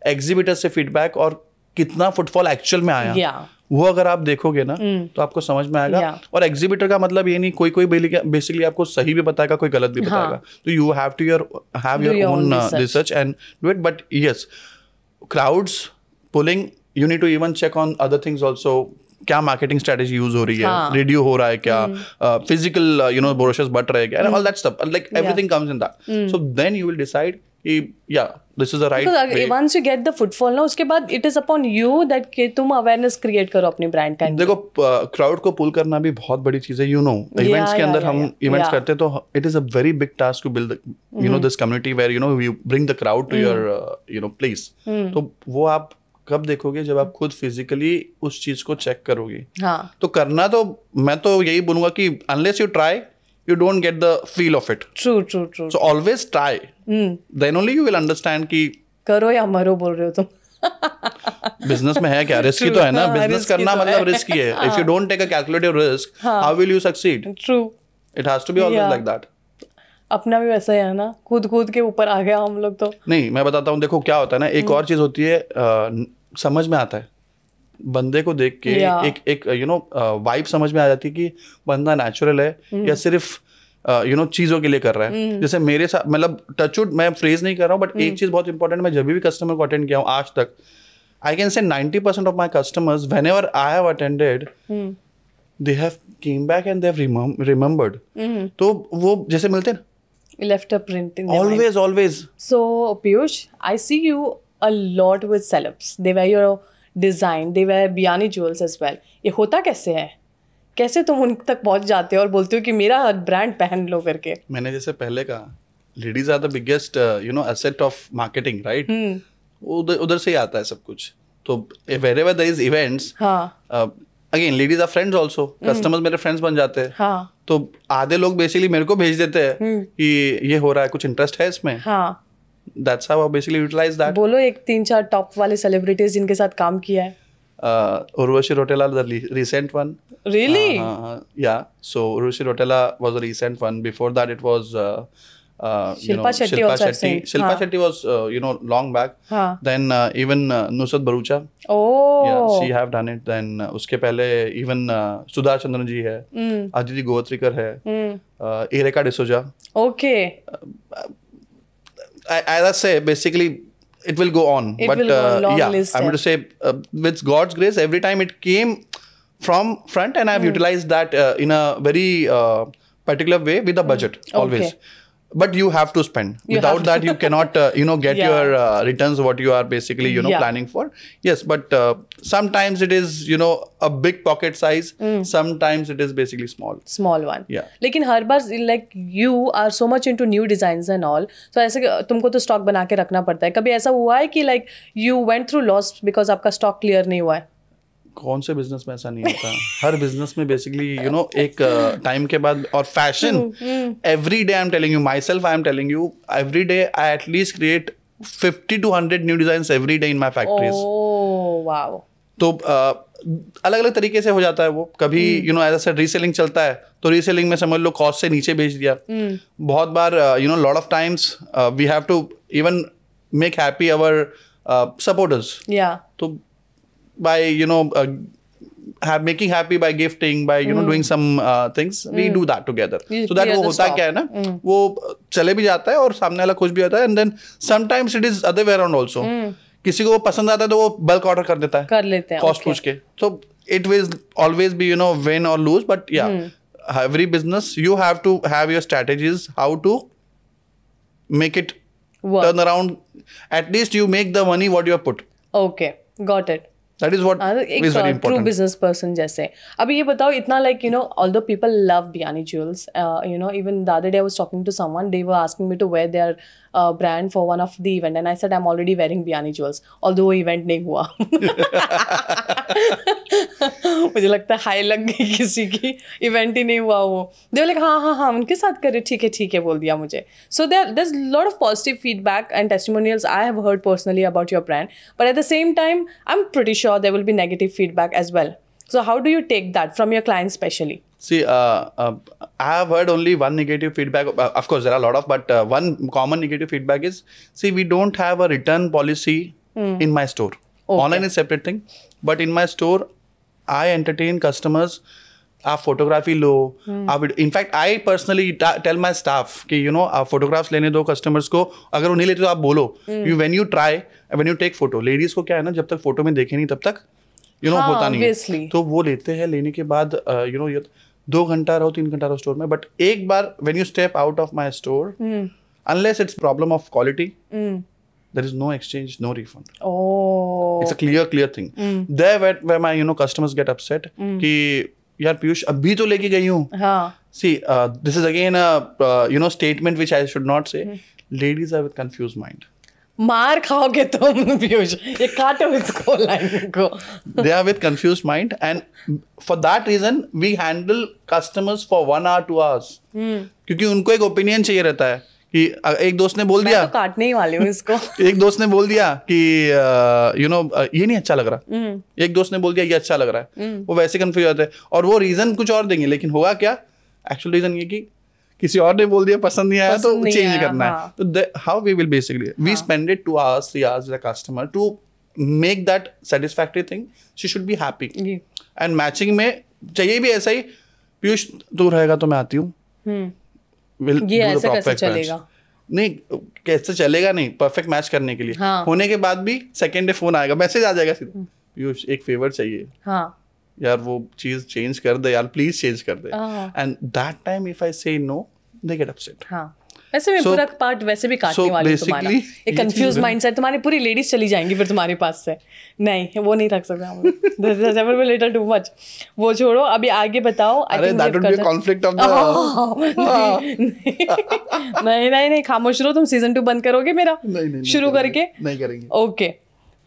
exhibitor से feedback और कितना footfall actual में आया, वो अगर आप देखोगे ना तो आपको समझ में आएगा. और एग्जीबिटर का मतलब ये नहीं कोई बेसिकली आपको सही भी बताएगा, कोई गलत भी बताएगा. तो you have to have your own research and do it. But yes, crowds pulling, you need to even check on other things also. क्या मार्केटिंग स्ट्रेटेजी यूज हो रही है, रेडियो हो रहा है क्या, फिजिकल ब्रोशर्स बट रहे क्या, all that stuff, like everything comes in that. So then you will decide कि this is the right way. Once you get the footfall ना, उसके बाद it is upon you that कि तुम अवेयरनेस क्रिएट करो अपनी ब्रांड का. देखो, क्राउड को पुल करना भी बहुत बड़ी चीज है. इवेंट्स के अंदर हम इवेंट्स करते हैं तो it is a very big task to build this community where you bring the crowd to your place. तो वो आप कब देखोगे, जब आप खुद फिजिकली उस चीज को चेक करोगे. तो करना तो मैं तो यही बोलूंगा कि unless you try, you don't get the feel of it. True. So always try. Then only you will understand कि करो या मरो बोल रहे हो तुम. बिजनेस में है क्या, रिस्की तो है ना. बिजनेस करना मतलब रिस्की है. If you don't take a calculated risk, how will you succeed? True. It has to be always like that. अपना भी वैसा ही है ना, कूद के ऊपर आ गया हम लोग तो. नहीं, मैं बताता हूँ. देखो क्या होता है ना, एक और चीज होती है, समझ में आता है बंदे को देख के. एक वाइब समझ में आ जाती है कि बंदा नेचुरल है या सिर्फ चीजों के लिए कर रहा है. जैसे मेरे साथ, मतलब टचवुड, मैं फ्रेज नहीं कर रहा हूँ, बट एक चीज बहुत इंपॉर्टेंट, मैं जब भी कस्टमर को अटेंड किया हूँ आज तक, आई कैन से 90% of my customers when ever I have attended, they have came back and they have remembered. तो वो जैसे मिलते हैं, left a print in their mind. Always. So Piyush, I see you a lot with celebs. They wear your design, they wear Biyani jewels as well. ये होता कैसे है, कैसे तुम उन तक पहुंच जाते हो और बोलते हो कि मेरा ब्रांड पहन लो करके? मैंने जैसे पहले कहा, ladies are the biggest asset of marketing, right. उधर से ही आता है सब कुछ. तो wherever there is events, again ladies are friends also. Customers मेरे फ्रेंड्स बन जाते हैं. तो आधे लोग बेसिकली मेरे को भेज देते हैं कि ये हो रहा है, कुछ इंटरेस्ट है इसमें. That's how I basically utilize that. बोलो एक 3-4 टॉप वाले सेलिब्रिटीज जिनके साथ काम किया है. Urvashi Rotela, the recent one. Really? Yeah. So Urvashi Rotela was a recent one. Before that, it was Shilpa Shetty also. Shilpa Shetty was long back. Then even Nusrat Bharucha. Oh. Yeah, she have done it. Then उसके पहले even Sudha Chandran जी है, Aditi Govatrikar है, Erika D'Souza. Okay. As I say, basically, it will go on. But will go on, long list, I'm going to say, with God's grace, every time it came from front, and I've utilized that in a very particular way with a budget, always. But you have to spend. Without that, you cannot, get your returns, what you are basically, planning for. Yes, but sometimes it is, a big pocket size. Sometimes it is basically small. Small one. Yeah. लेकिन हर बार, like, you are so much into new designs and all. So ऐसे तुमको तो stock बना के रखना पड़ता है. कभी ऐसा हुआ है कि like you went through loss because आपका stock clear नहीं हुआ है? कौन से बिजनेस में ऐसा नहीं होता. हर बिजनेस में बेसिकली एक टाइम के बाद, और fashion every day, I am telling you, my self I am telling you, every day I at least create 50 to 100 new designs every day in my factories. Wow. तो अलग अलग तरीके से हो जाता है वो. कभी ऐसा रीसेलिंग चलता है तो रीसेलिंग में समझ लो कॉस्ट से नीचे बेच दिया. बहुत बार lot of times we have to even make happy our supporters. Yeah. So by making happy by gifting, by doing some things, we do that together. You So that clear वो the होता stock. क्या है ना, वो चले भी जाता है और सामने वाला खुश भी होता है, and then sometimes it is other way around also. किसी को वो पसंद आता है तो वो बल्क ऑर्डर कर देता है, कर लेते हैं, कॉस्ट okay. पूछ के. So it will always be win or lose, but yeah, every business you have to have your strategies how to make it Work. turn around. At least you make the money what you have put. Okay, got it. That is what एक is very true important. Business person जैसे. अभी ये बताओ इतना like although people love Biani Jewels, even the other day I was talking to someone, they were asking me to wear their brand for one of the event and I said I'm already wearing Biani Jewels, although वो event नहीं हुआ. मुझे लगता है high लग गई किसी की, इवेंट ही नहीं हुआ वो. They were like हाँ उनके साथ करे, ठीक है बोल दिया मुझे. So there's a lot of positive feedback and testimonials I have heard personally about your brand, but at the same time I'm pretty sure there will be negative feedback as well. So how do you take that from your clients especially? See, I have heard only one negative feedback. Of course, there are a lot of, but one common negative feedback is, see, we don't have a return policy in my store. Okay. Online is separate thing, but in my store, I entertain customers. आप photography लो, आप in fact I personally tell my staff कि आप photographs लेने दो customers को, अगर वो नहीं लेते तो आप बोलो. When you try, when you take photo, ladies को क्या है ना, जब तक फोटो में देखे नहीं तब तक होता नहीं है, तो वो लेते हैं. लेने के बाद 2 घंटा रहो 3 घंटा रहो स्टोर में, बट एक बार when you step out of my store, unless it's problem of quality, there is no exchange, no refund. Oh, it's a clear thing. There where my customers get upset कि यार पीयूष अभी तो लेके गई हूँ. See, this is again a statement which I should not say. Ladies are with confused mind. मार खाओगे तुम पीयूष, ये काटो इसको लाइन को. They are with confused mind, and for that reason we handle customers for 1 hour 2 hours. क्योंकि उनको एक ओपिनियन चाहिए रहता है कि एक दोस्त ने बोल दिया, मैं तो काटने ही वाली हूँ इसको. एक दोस्त ने बोल दिया कि ये नहीं अच्छा लग रहा, एक दोस्त ने बोल दिया ये अच्छा लग रहा है, वो वैसे कंफ्यूज होते हैं और वो रीजन कुछ और देंगे, लेकिन होगा क्या, एक्चुअल रीजन ये कि किसी और ने बोल दिया पसंद नहीं आया तो चेंज करना है. तो how we will basically we spended 2 hours 3 hours with a customer to make that satisfactory thing. She should be happy. And matching में चाहिए भी ऐसा ही, पीयूष तू रहेगा तो मैं आती हूँ, ये ऐसे कैसे चलेगा? नहीं कैसे चलेगा, नहीं परफेक्ट मैच करने के लिए. होने के बाद भी सेकेंड डे फोन आएगा, मैसेज आ जाएगा सीधा, पीयूष एक फेवर चाहिए यार, वो चीज चेंज कर दे यार, प्लीज चेंज कर दे. And that time if I say no, they get upset. वैसे मैं पूरा पार्ट वैसे भी काटने वाली हूँ तुम्हारा. एक कंफ्यूज माइंडसेट, तुम्हारी पूरी लेडीज चली जाएंगी फिर तुम्हारे पास से. नहीं वो नहीं रख सकते हम लोग, this is ever little too much. वो छोड़ो, अभी आगे बताओ. अरे that would be conflict of the. नहीं खामोश रहो, तुम सीजन 2 बंद करोगे मेरा शुरू करके? नहीं करेंगे. ओके,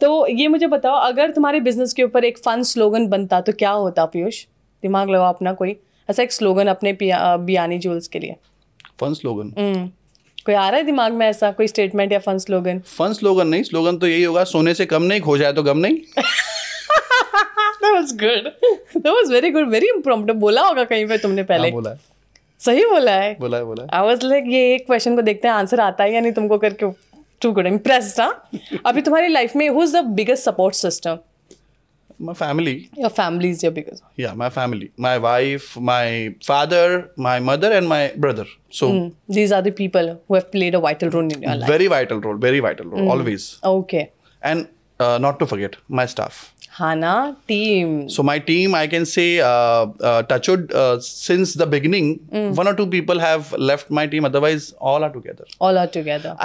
तो ये मुझे बताओ, अगर तुम्हारे बिजनेस के ऊपर एक फन स्लोगन बनता तो क्या होता पीयूष? दिमाग लगाओ अपना, कोई ऐसा एक स्लोगन अपने बियानी ज्वेल्स के लिए. फन स्लोगन कोई आ रहा है दिमाग में ऐसा कोई स्टेटमेंट या फन स्लोगन? फन स्लोगन नहीं, स्लोगन तो यही होगा, सोने से कम नहीं, खो जाए तो गम नहीं. That was good. That was very good, very impromptu. बोला होगा कहीं पे तुमने पहले? बोला है. सही बोला है. बोला. I was like ये एक क्वेश्चन को देखते हैं आंसर आता है या नहीं तुमको करके. Too good, impressed. अभी तुम्हारी लाइफ में who's the biggest support system? My family. Your family is your biggest. Yeah, my family. My wife, my father, my mother and my brother. So these are the people who have played a vital role in your life. Very vital role, always. Okay. And not to forget, my staff. Hana team. So my team, I can say, touchwood, since the beginning, 1 or 2 people have left my team. Otherwise, all are together. All are together.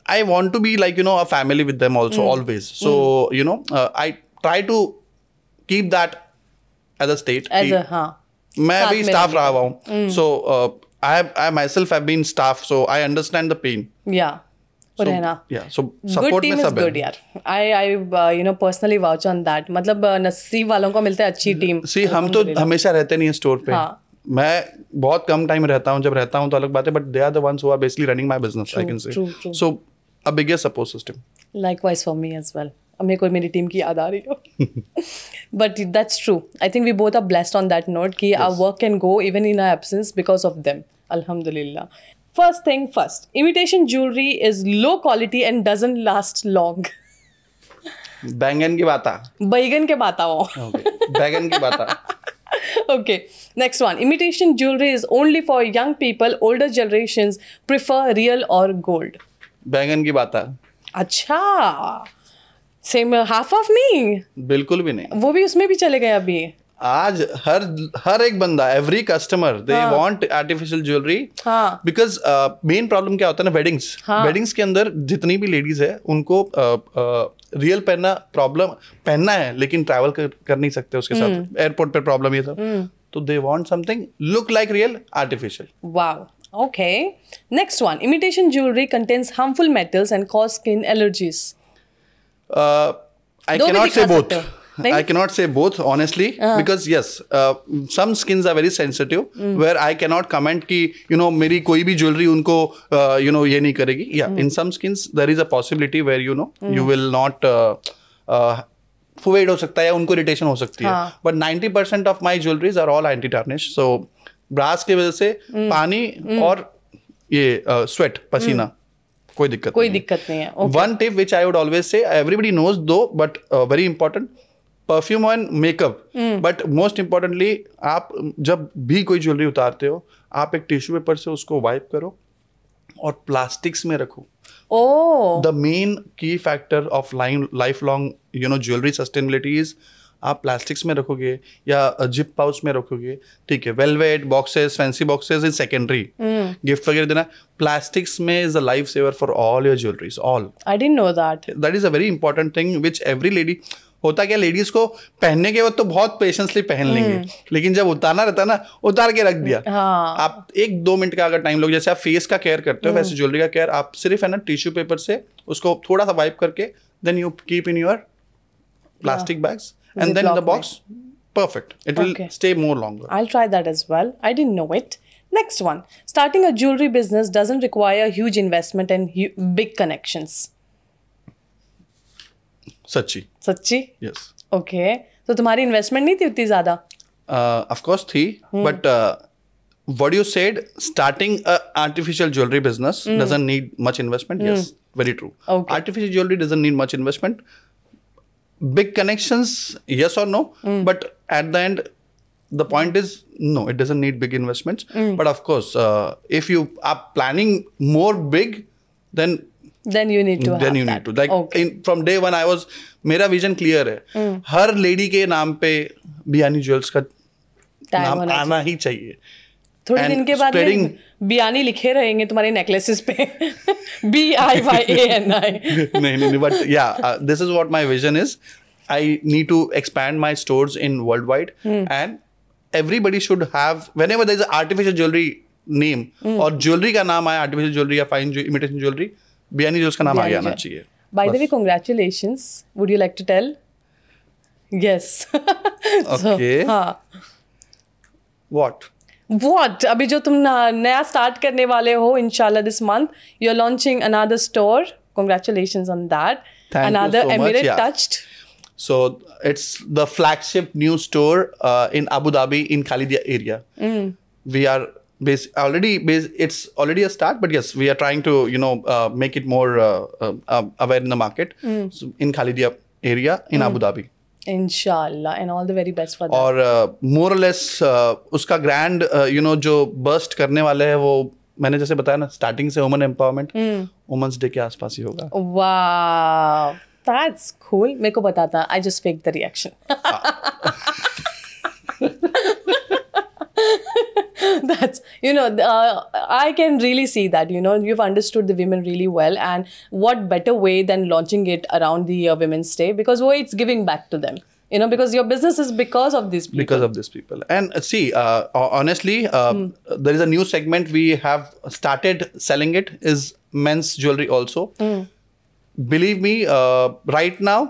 I want to be like, a family with them also, always. So, I try to keep that as a state. मैं भी staff रहा हूँ. So, I myself have been staff, so I understand the pain. Yeah. So support में सब है. Good यार. I personally vouch on that. मतलब नसीब वालों को मिलता है अच्छी टीम. See, हम तो हमेशा रहते नहीं है स्टोर पे. मैं बहुत कम टाइम रहता हूँ, जब रहता हूँ तो अलग बात है, but they are the ones who are basically running my business, I can say. True. So a biggest support system. Likewise for me as well. अब मेरे को मेरी टीम की याद आ रही हो. But that's true. I think we both are blessed on that note कि our work can go even in our absence because of them. Alhamdulillah. First thing first, imitation jewelry is low quality and doesn't last long. बैंगन की बाता. बैगन के बाता हो. Okay. बैंगन की बाता. Okay, next one. Imitation jewelry is only for young people. Older generations prefer real or gold. बैंगन की बाता. अच्छा, सेम हाफ ऑफ नहीं. बिल्कुल भी नहीं. वो भी उसमें भी चले गए अभी. आज हर एक बंदा, every customer, they want artificial jewellery. Because main problem क्या होता है ना, वेडिंग्स के अंदर जितनी भी लेडीज है उनको रियल पहनना है लेकिन ट्रैवल कर नहीं सकते उसके साथ, एयरपोर्ट पे प्रॉब्लम ये सब, तो they want something look like real artificial. Wow. Okay. Next one. Imitation jewelry contains harmful metals and cause skin allergies. I cannot say both. I cannot say both honestly, because yes, some skins are very sensitive where I cannot comment कि मेरी कोई भी jewellery उनको ये नहीं करेगी. Yeah, in some skins there is a possibility where you will not fade हो सकता है या उनको irritation हो सकती है. But 90% of my jewelries are all anti-tarnish. So brass की वजह से पानी और ये स्वेट, पसीना, कोई दिक्कत नहीं है. One tip which I would always say, everybody knows though, but very important, perfume and makeup. But most importantly, आप जब भी कोई ज्वेलरी उतारते हो, आप एक टिश्यू पेपर से उसको वाइप करो और प्लास्टिक्स में रखो. The main key factor of life long jewellery sustainability is, आप प्लास्टिक्स में रखोगे या जिप पाउच में रखोगे, ठीक है, velvet boxes, fancy boxes is secondary, gift वगैरह देना. प्लास्टिक्स में is a life saver for all your jewelleries. All. I didn't know that is a very important thing which every lady. होता क्या, ladies को पहनने के बाद तो बहुत पेशेंसली पहन लेंगे, लेकिन जब उतारना रहता है ना, उतार के रख दिया. आप 1-2 मिनट का अगर टाइम लोगे, जैसे आप फेस का केयर करते हो वैसे ज्वेलरी का केयर आप सिर्फ है ना टिश्यू पेपर से उसको थोड़ा सा वाइप करके, then you keep in your plastic bags and then in the box, perfect. It will stay more longer. I'll try that as well. I didn't know it. Next one. Starting a jewelry business doesn't require huge investment and big connections. सच्ची? Yes. Okay. तो तुम्हारी investment नहीं थी उतनी ज्यादा? Of course थी, but what you said, starting a artificial jewelry business doesn't need much investment. Yes, very true. Okay. Artificial jewelry doesn't need much investment. Big connections, yes or no, but at the end the point is no, it doesn't need big investments. But of course, if you are planning more big, then you need to like from day one I was, मेरा vision clear है, हर lady के नाम पे Biyani jewels का नाम आना ही चाहिए. थोड़े दिन के बाद बियानी लिखे रहेंगे तुम्हारे नेकलेसेस पे. BIYANI. नहीं, but yeah, this is what my vision is. I need to expand my stores in worldwide, and everybody should have, whenever there is an artificial jewelry name और ज्वेलरी का नाम आया artificial jewelry या fine imitation jewelry, Biyani jewels का नाम आगे आना चाहिए. By the way, congratulations. Would you like to tell? Yes. Okay. What? अभी जो तुम नया स्टार्ट करने वाले हो, इंशाल्लाह this month you're launching another store. Congratulations on that. Another Emirate touched. So it's the flagship new store in Abu Dhabi in Khalidia area. We are it's already a start, but yes, we are trying to make it more aware in the market. So in Khalidia area in Abu Dhabi. Inshallah, and all the very best for that. और more or less उसका grand जो burst करने वाले है, वो मैंने जैसे बताया ना, स्टार्टिंग से वुमन एम्पावरमेंट, वुमेन्स डे के आसपास ही होगा. वाह, दैट्स कूल. मेरे को बताता, I just faked the reaction. That's, I can really see that, you've understood the women really well, and what better way than launching it around the Women's Day, because it's giving back to them, because your business is because of these people. Because of these people. And see, honestly, there is a new segment we have started selling, it is men's jewelry also. Believe me, right now,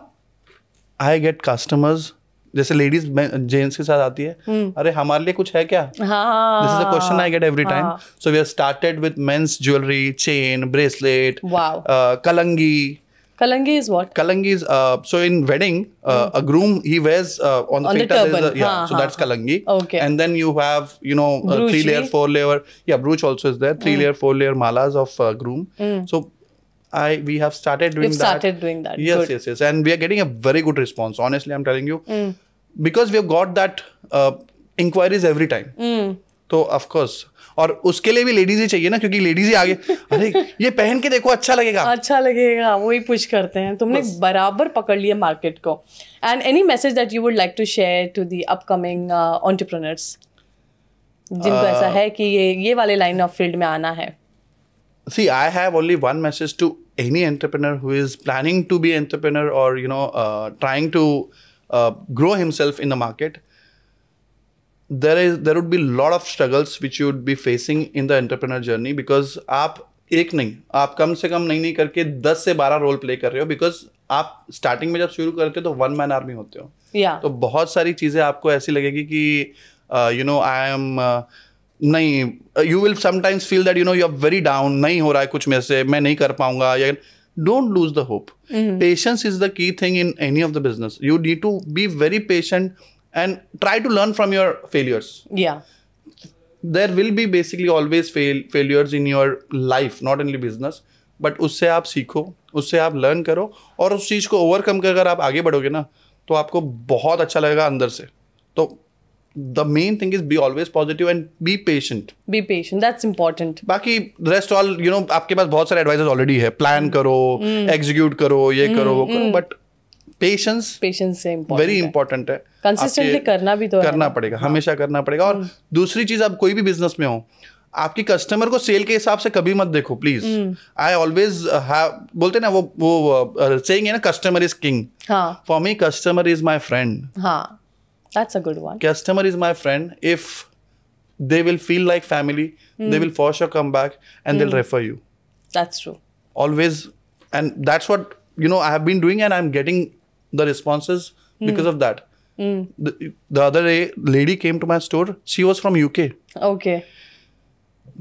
I get customers, जैसे ladies gents के साथ आती है, अरे हमारे लिए कुछ है क्या? This is the question I get every time. So we have started with men's jewellery, chain, bracelet, kalangi, Kalangi is what? Kalangi is so in wedding, a groom he wears on the On the feta, there's turban. so that's Kalangi. Okay. And then you have Brooch 3-layer, bhi? 4-layer. Yeah, brooch also is there. 3-layer, 4-layer malas of groom. So we have started doing You've that. started doing that. Yes, Good. yes, and we are getting a very good response. Honestly, I'm telling you, because we have got that inquiries every time. तो of course, और उसके लिए भी ladies ही चाहिए ना, क्योंकि ladies ही आगे अरे ये पहन के देखो अच्छा लगेगा, अच्छा लगेगा, वही पुश करते हैं. तुमने बराबर पकड़ लिया मार्केट को. And any message that you would like to share to the upcoming entrepreneurs जिनको ऐसा है कि ये वाले लाइन ऑफ फील्ड में आना है? See, I have only one message to any entrepreneur who is planning to be entrepreneur or trying to grow himself in the market. There would be a lot of struggles which you would be facing in the entrepreneur journey, because आप एक नहीं, आप कम से कम नहीं करके 10 से 12 role play कर रहे हो, बिकॉज आप स्टार्टिंग में जब शुरू करते हो तो 1 man आर्मी होते हो. तो बहुत सारी चीज़ें आपको ऐसी लगेगी कि आई एम नहीं, you will sometimes feel that you are very down, नहीं हो रहा है कुछ मेरे से, मैं नहीं कर पाऊंगा. या don't lose the hope. Patience is the key thing in any of the business. You need to be very patient and try to learn from your failures. There will be basically always failures in your life, not only business, but उससे आप सीखो, उससे आप learn करो, और उस चीज़ को overcome कर अगर आप आगे बढ़ोगे ना, तो आपको बहुत अच्छा लगेगा अंदर से. तो the main thing is be always positive and be patient. Be patient, that's important. बाकी rest all आपके पास बहुत सारे advices already है. Plan करो, execute करो, ये करो, वो करो, but पेशेंस से वेरी इंपॉर्टेंट है. कंसिस्टेंटली करना भी तो करना पड़ेगा, हमेशा करना पड़ेगा. और दूसरी चीज, आप कोई भी बिजनेस में हो, आपकी कस्टमर को सेल के हिसाब से कभी मत देखो प्लीज. आई ऑलवेज बोलते ना वो सेइंग है ना, customer is king. For me customer is my friend. That's a good one. Customer is my friend. If they will feel like family, they will for sure come back and they will refer you. That's true. Always. And that's what I have been doing, and I am getting the responses because of that. The other day, lady came to my store. She was from UK. Okay.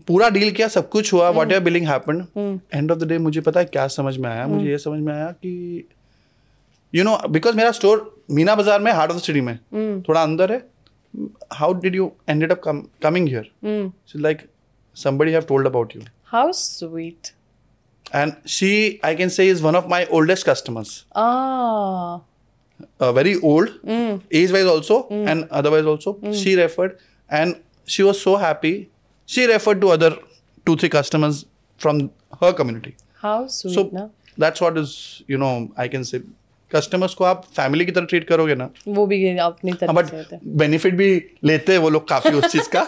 पूरा deal किया, सब कुछ हुआ, whatever billing happened. End of the day मुझे पता है क्या समझ में आया. मुझे ये समझ में आया कि because मेरा स्टोर मीना बाजार में, हार्ट ऑफ द सिटी में, थोड़ा अंदर है. How did you ended up coming here? She's like, somebody have told about you. How sweet. And she, I can say, is one of my oldest customers. Very old, age-wise also, and otherwise also. She referred, and she was so happy. She referred to other 2-3 customers from her community. How sweet, so na? That's what is, I can say. Customers को आप family की तरह treat करोगे ना, वो भी अपनी तरह से होते हैं. बट बेनिफिट भी लेते हैं वो लोग काफी उस चीज का.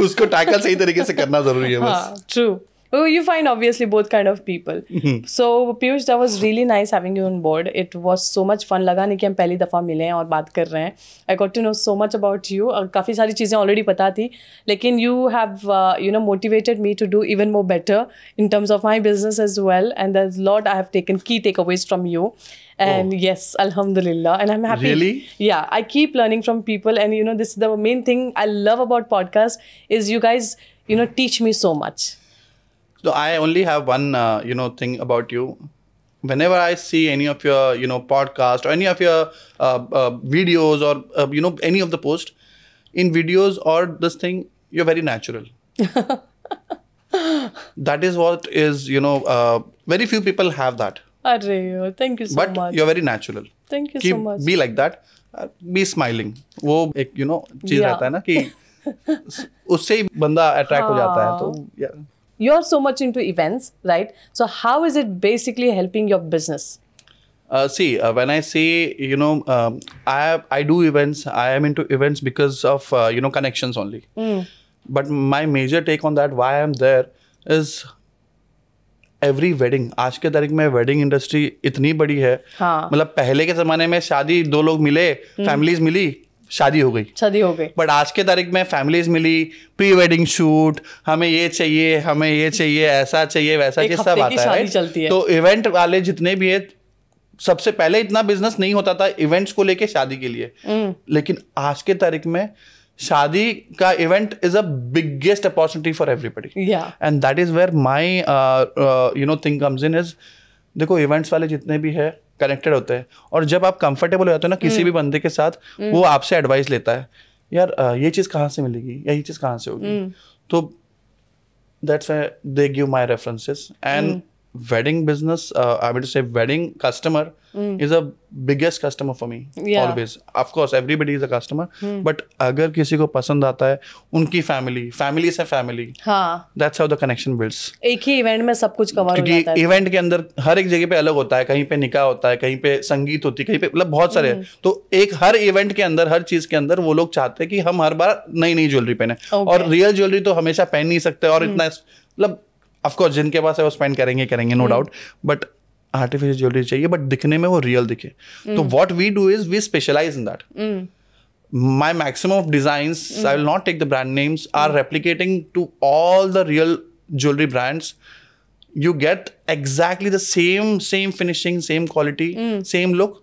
उसको टैकल सही तरीके से करना जरूरी है बस. True. Oh, you find obviously both kind of people. So Piyush, that was really nice having you on board. It was so much fun. लगा नहीं कि हम पहली दफ़ा मिले हैं और बात कर रहे हैं. I got to know so much about you. काफ़ी सारी चीज़ें already पता थी, लेकिन you have motivated me to do even more better in terms of my business as well. And there's a lot I have taken key takeaways from you. And yes, alhamdulillah, and I'm happy. Really? Yeah, I keep learning from people, and this is the main thing I love about podcast is you guys teach me so much. So I only have one, thing about you. Whenever I see any of your, podcast or any of your videos or, any of the post, in videos or this thing, you're very natural. That is what is, very few people have that. Arre, thank you so much. But you're very natural. Thank you Keep, so much. Be like that. Be smiling. वो एक, चीज रहता है ना कि उससे ही बंदा attract हो जाता है. तो yeah. You're so much into events, right? So how is it basically helping your business? See, when I say, I do events, I am into events because of, connections only. But my major take on that, why I'm there, is every wedding. आज के तारीख में wedding industry इतनी बड़ी है. मतलब पहले के ज़माने में शादी 2 लोग मिले, families मिली, शादी हो गई. बट आज के तारीख में फैमिलीज मिली, प्री वेडिंग शूट, हमें ये चाहिए, ऐसा चाहिए, वैसा चाहिए, सब आता है. तो इवेंट वाले जितने भी है, सबसे पहले इतना बिजनेस नहीं होता था इवेंट्स को लेके शादी के लिए. लेकिन आज के तारीख में शादी का event is a biggest opportunity for everybody. And that is where my thing comes in. Is देखो इवेंट्स वाले जितने भी है कनेक्टेड होते हैं, और जब आप कंफर्टेबल हो जाते हो ना किसी भी बंदे के साथ, वो आपसे एडवाइस लेता है, यार ये चीज़ कहाँ से मिलेगी या ये चीज़ कहाँ से होगी. तो that's why they give my references. And wedding business, I would say wedding customer is a biggest customer for me. Always, of course everybody is a customer, but अगर किसी को पसंद आता है, उनकी family से family, हाँ, that's how the connection builds. एक ही इवेंट में सब कुछ कवर हो जाता है. क्योंकि इवेंट के अंदर हर एक जगह पे अलग होता है, कहीं पे निकाह होता है, कहीं पे संगीत होती है, कहीं पे मतलब बहुत सारे हैं. तो एक हर इवेंट के अंदर, हर चीज के अंदर वो लोग चाहते हैं कि हम हर बार नई नई ज्वेलरी पहने. और रियल ज्वेलरी तो हमेशा पहन नहीं सकते, और इतना मतलब ऑफ कोर्स जिनके पास है वो स्पेंड करेंगे no doubt, but artificial jewellery चाहिए, बट दिखने में वो रियल दिखे. तो what we do is we specialise in that. My maximum of designs, I will not take the brand names, are replicating to all the real jewelry brands. You get exactly the same finishing, same quality, same look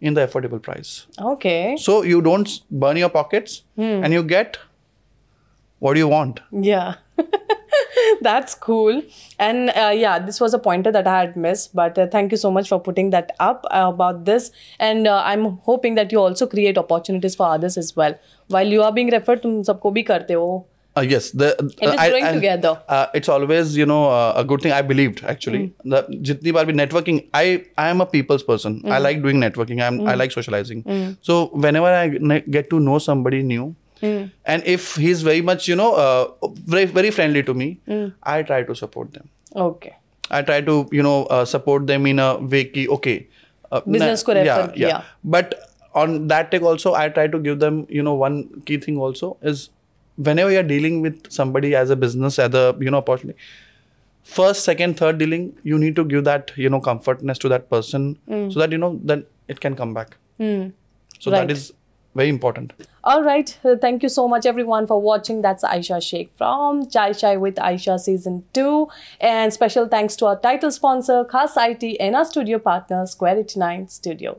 in the affordable price. Okay. So you don't burn your pockets, and you get what you want. Yeah. That's cool. And yeah, this was a pointer that I had missed, but thank you so much for putting that up about this. And I'm hoping that you also create opportunities for others as well. While you are being referred, तुम सबको भी करते हो. Yes, it is growing together. It's always, a good thing. I believed actually. जितनी बार भी networking, I am a people's person. I like doing networking. I like socializing. So whenever I get to know somebody new, and if he's very much, very, very friendly to me, I try to support them. Okay. I try to, support them in a way ki, okay. Business ko refer kiya. But on that take also, I try to give them, one key thing also is whenever you're dealing with somebody as a business, as a, opportunity, first, second, third dealing, you need to give that, comfortness to that person so that, then it can come back. So that is very important. All right. Thank you so much, everyone, for watching. That's Aisha Sheikh from Chai Chai with Aisha Season 2. And special thanks to our title sponsor, Khas IT, and our studio partner, Square 89 Studio.